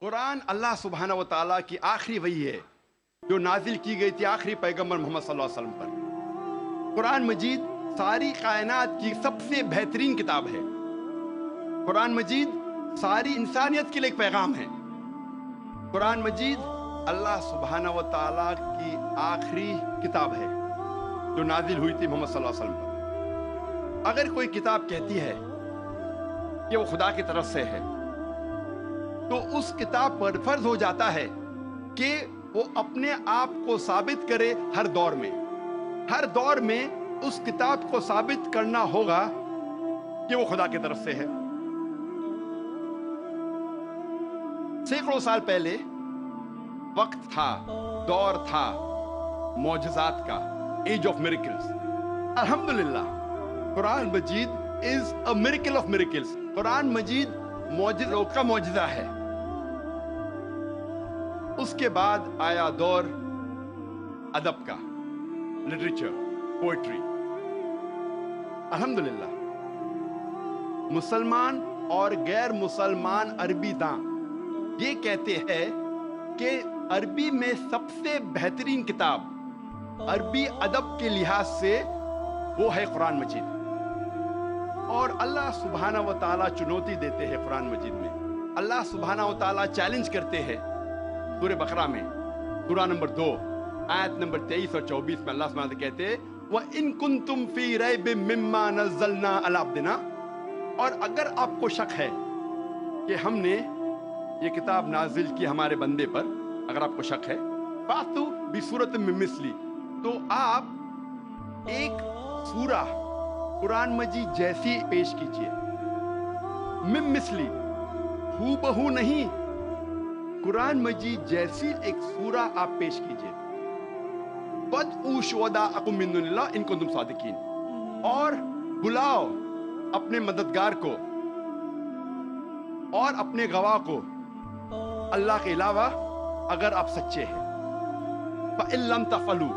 कुरान अल्लाह सुब्हाना व ताला की आखिरी वही है जो नाजिल की गई थी आखिरी पैगंबर मोहम्मद सल्लल्लाहु अलैहि वसल्लम पर। कुरान मजीद सारी कायनात की सबसे बेहतरीन किताब है। कुरान मजीद सारी इंसानियत के लिए एक पैगाम है। कुरान मजीद अल्लाह सुब्हाना व ताला की आखिरी किताब है जो नाजिल हुई थी मोहम्मद सल्लल्लाहु अलैहि वसल्लम पर। अगर कोई किताब कहती है कि वो खुदा की तरफ से है तो उस किताब पर फर्ज हो जाता है कि वो अपने आप को साबित करे हर दौर में उस किताब को साबित करना होगा कि वो खुदा की तरफ से है। सैकड़ों साल पहले वक्त था, दौर था मौजज़ात का, एज ऑफ मिरेकल्स। अल्हम्दुलिल्लाह Quran Majeed is a miracle of miracles. Quran Majeed मौजज़ों का मौजज़ा है। उसके बाद आया दौर अदब का, लिटरेचर, पोएट्री। अल्हम्दुलिल्लाह मुसलमान और गैर मुसलमान अरबी दां ये कहते हैं कि अरबी में सबसे बेहतरीन किताब अरबी अदब के लिहाज से वो है कुरान मजीद। और अल्लाह सुब्हाना व ताला चुनौती देते हैं कुरान मजीद में। अल्लाह सुब्हाना व ताला चैलेंज करते हैं सूरह बकरा में, सूरा नंबर 2 आयत नंबर 23 और 24 में अल्लाह सुब्हाना कहते हैं व इन कुंतुम फी रैबिम मिम्मा नज़्ज़लना अला अब्दिना। और अगर आपको शक है कि हमने ये किताब नाजिल की हमारे बंदे पर, अगर आपको शक है फातु बिसूरत मिन मिस्ली, तो आप एक सूरा कुरान मजीद जैसी पेश कीजिए। मिन मिस्ली, हूबहू नहीं, कुरान मजीद जैसी एक सूरा आप पेश कीजिए। बदउ शुहदाअकुम मिन दुनिल्लाह इन कुंतुम सादिकीन, और बुलाओ अपने मददगार को और अपने गवाह को अल्लाह के अलावा अगर आप सच्चे हैं। फ़इन लम तफ़अलू,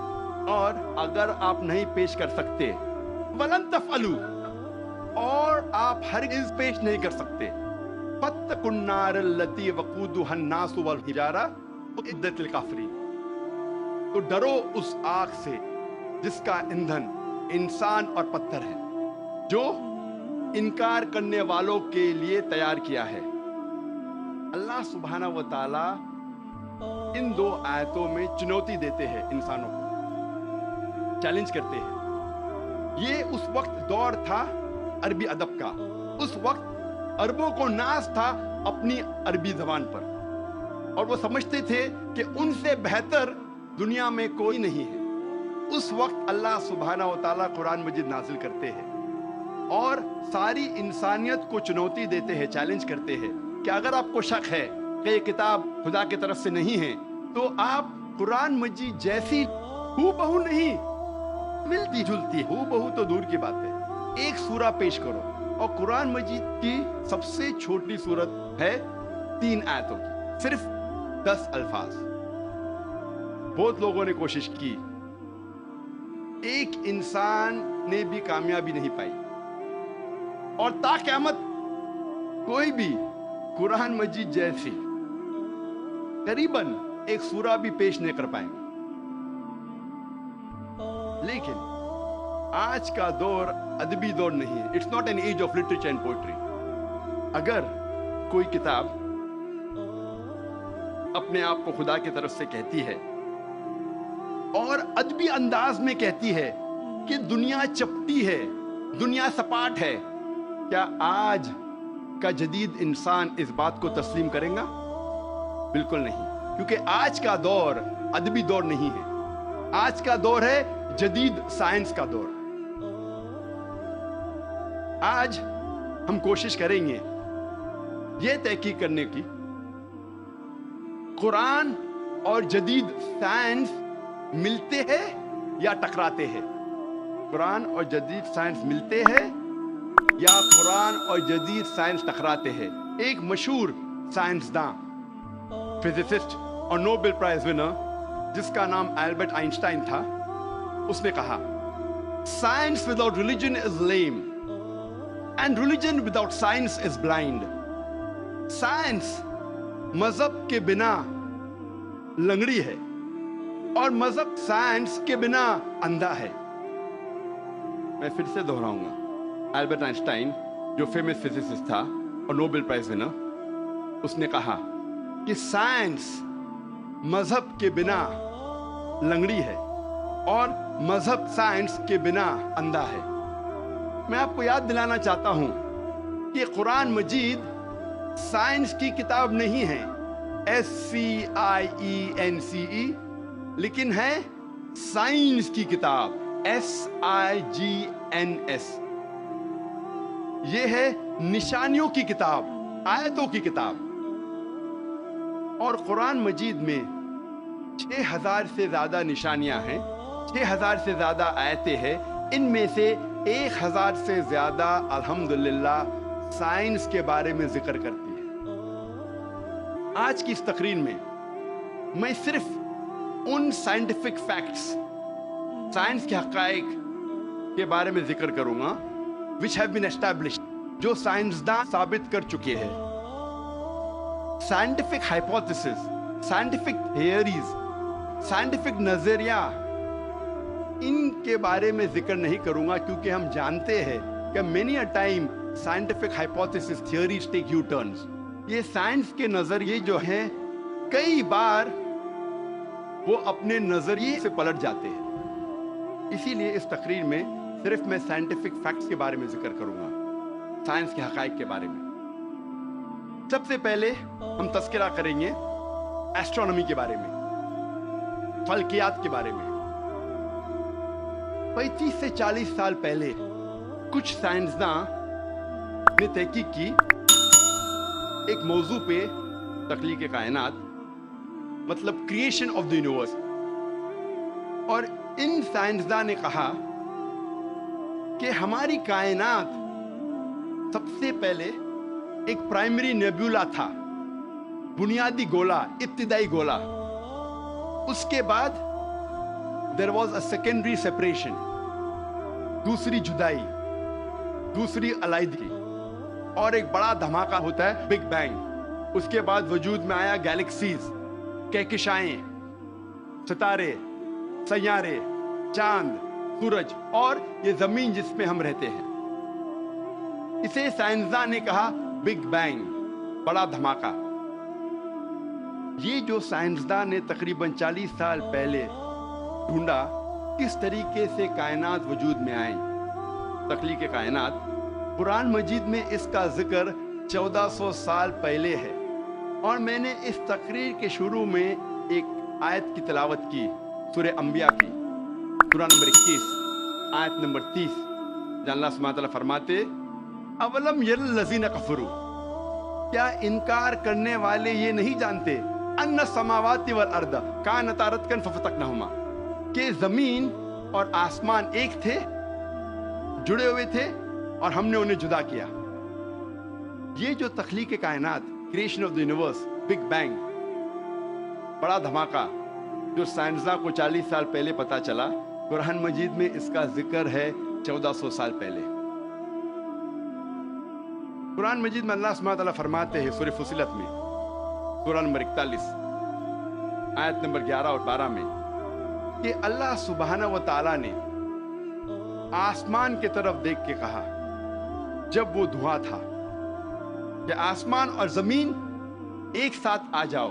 और अगर आप नहीं पेश कर सकते, वलन तफ़अलू, और आप हरगिज़ पेश नहीं कर सकते, फत्तकुन नार अल्लती वक़ूदुहा अन्नास वल हिजारा उइद्दत लिल काफ़िरीन, तो डरो उस आग से जिसका ईंधन इंसान और पत्थर है, जो इनकार करने वालों के लिए तैयार किया है। अल्लाह सुब्हाना व ताला इन 2 आयतों में चुनौती देते हैं, इंसानों को चैलेंज करते हैं। ये उस वक्त दौर था अरबी अदब का। उस वक्त अरबों को नाज था अपनी अरबी जबान पर, और वो समझते थे कि उनसे बेहतर दुनिया में कोई नहीं है। उस वक्त अल्लाह सुब्हाना व ताला कुरान मजीद नाजिल करते हैं और सारी इंसानियत को चुनौती देते हैं, चैलेंज करते हैं कि अगर आपको शक है कि ये किताब खुदा की तरफ से नहीं है तो आप कुरान मजीद जैसी हूबहू नहीं, मिलती जुलती, हूबहू तो दूर की बात है, एक सूरा पेश करो। और कुरान मजीद की सबसे छोटी सूरत है 3 आयतों की, सिर्फ 10 अल्फाज। बहुत लोगों ने कोशिश की, एक इंसान ने भी कामयाबी नहीं पाई, और ता क़यामत कोई भी कुरान मजीद जैसी करीबन एक सूरा भी पेश नहीं कर पाएंगे। लेकिन आज का दौर अदबी दौर नहीं है। It's not an age of literature and poetry. अगर कोई किताब अपने आप को खुदा की तरफ से कहती है और अदबी अंदाज में कहती है कि दुनिया चपटी है, दुनिया सपाट है, क्या आज का जदीद इंसान इस बात को तस्लीम करेगा? बिल्कुल नहीं, क्योंकि आज का दौर अदबी दौर नहीं है। आज का दौर है जदीद साइंस का दौर। आज हम कोशिश करेंगे ये तहकीक करने की कुरान और जदीद साइंस मिलते हैं या टकराते हैं। कुरान और जदीद साइंस मिलते हैं या कुरान और जदीद साइंस टकराते हैं। एक मशहूर साइंसदां, फिजिसिस्ट और नोबेल प्राइज विनर जिसका नाम एल्बर्ट आइंस्टाइन था, उसने कहा science without religion is lame and religion without science is blind. Science मजहब के बिना लंगड़ी है और मजहब साइंस के बिना अंधा है। मैं फिर से दोहराऊंगा। एल्बर्ट आइंस्टाइन जो फेमस फिजिसिस्ट था और नोबेल प्राइज विनर, उसने कहा कि साइंस मजहब के बिना लंगड़ी है और मजहब साइंस के बिना अंधा है। मैं आपको याद दिलाना चाहता हूं कि कुरान मजीद साइंस की किताब नहीं है, SCIENCE, लेकिन है साइंस की किताब, SIGNS। ये है निशानियों की किताब, आयतों की किताब। और कुरान मजीद में 6000 से ज्यादा निशानियां हैं, 6000 से ज्यादा आयतें हैं। इनमें से 1000 से ज्यादा अल्हम्दुलिल्लाह साइंस के बारे में जिक्र करती है। आज की इस तकरीर में मैं सिर्फ उन साइंटिफिक फैक्ट्स, साइंस के हकाइक के बारे में जिक्र करूंगा which have been established, जो साइंसदान साबित कर चुके हैं। Scientific hypothesis, scientific theories, scientific नजरिया, इनके बारे में जिक्र नहीं करूंगा क्योंकि हम जानते हैं कि many a time scientific hypothesis theories take U turns. ये साइंस के नजरिए जो हैं कई बार वो अपने नजरिए से पलट जाते हैं। इसीलिए इस तकरीर में सिर्फ मैं साइंटिफिक फैक्ट्स के बारे में जिक्र करूंगा, साइंस के हकाइक के बारे में। सबसे पहले हम तस्करा करेंगे एस्ट्रोनॉमी के बारे में, फल्कियात के बारे में। 35 से 40 साल पहले कुछ साइंसदान ने तहकीक की एक मौजू पे, तख्लीक कायनात, मतलब क्रिएशन ऑफ द यूनिवर्स। और इन साइंसदान ने कहा कि हमारी कायनात सबसे पहले एक प्राइमरी नेबुला था, बुनियादी गोला, इब्तिदाई गोला। उसके बाद there was a secondary separation, दूसरी जुदाई, दूसरी अलैदगी, और एक बड़ा धमाका होता है बिग बैंग। उसके बाद वजूद में आया गैलेक्सीज, कहकशाएं, सितारे, सैयारे, चांद, सूरज और ये जमीन जिसमें हम रहते हैं। इसे साइंसदान ने कहा बिग बैंग, बड़ा धमाका। ये जो साइंसदान ने तकरीबन 40 साल पहले ढूंढा किस तरीके से कायनात वजूद में आई, तख्लीक कायनात, कुरान मजीद में इसका जिक्र 1400 साल पहले है। और मैंने इस तकरीर के शुरू में एक आयत की तिलावत की, सूरह अंबिया की, सूरह नंबर 21 आयत नंबर 30, जहाँ अल्लाह सुब्हानहू व तआला फरमाते, अवलम यरल्लज़ीना कफरू, क्या इनकार करने वाले ये नहीं जानते, अन्ना समावाति वल अर्द कानता रतकन फफतकनहुमा, कि जमीन और आसमान एक थे, जुड़े हुए थे और हमने उन्हें जुदा किया। ये जो तख्लीक कायनात, creation of the universe, big bang, बड़ा धमाका, जो साइंसदान को 40 साल पहले पता चला, कुरान मजीद में इसका जिक्र है 1400 साल पहले। कुरान मजीद में अल्लाह सुब्हानहू व तआला फरमाते हैं सूरह फुसिलत में, सूरह नंबर 41 आयत नंबर 11 और 12 में, कि अल्लाह सुब्हानहू व तआला ने आसमान की तरफ देख के कहा जब वो धुआं था कि आसमान और जमीन एक साथ आ जाओ,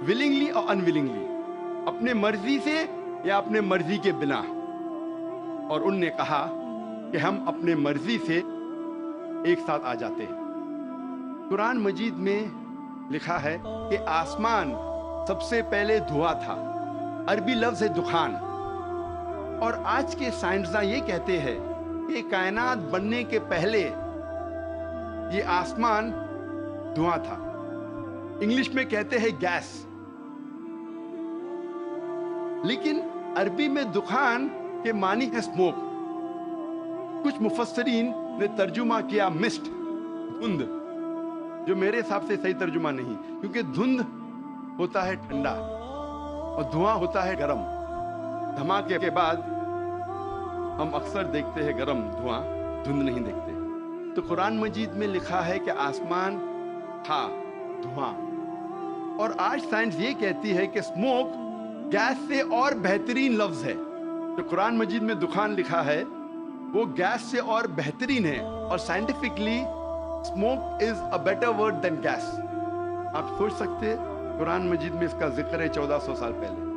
विलिंगली और अनविलिंगली, अपने मर्जी से या अपने मर्जी के बिना। और उनने कहा कि हम अपने मर्जी से एक साथ आ जाते हैं। कुरान मजीद में लिखा है कि आसमान सबसे पहले धुआं था, अरबी लफ्ज है दुखान। और आज के साइंसदान ये कहते हैं कि कायनात बनने के पहले ये आसमान धुआं था, इंग्लिश में कहते हैं गैस। लेकिन अरबी में दुखान के मानी है स्मोक। कुछ मुफस्सरीन ने तर्जुमा किया मिस्ट, धुंध, जो मेरे हिसाब से सही तर्जुमा नहीं, क्योंकि धुंध होता है ठंडा और धुआं होता है गरम। धमाके के बाद हम अक्सर देखते हैं गरम धुआं, धुंध नहीं देखते। तो कुरान मजीद में लिखा है कि आसमान था دھواں. اور آج سائنس یہ کہتی ہے کہ اسموک گیس سے اور بہترین لفظ ہے. جو قرآن مجید میں دخان لکھا ہے وہ گیس سے اور بہترین ہے، اور scientifically smoke is a better word than gas. آپ سوچ سکتے قرآن مجید میں اس کا ذکر ہے 1400 سال پہلے.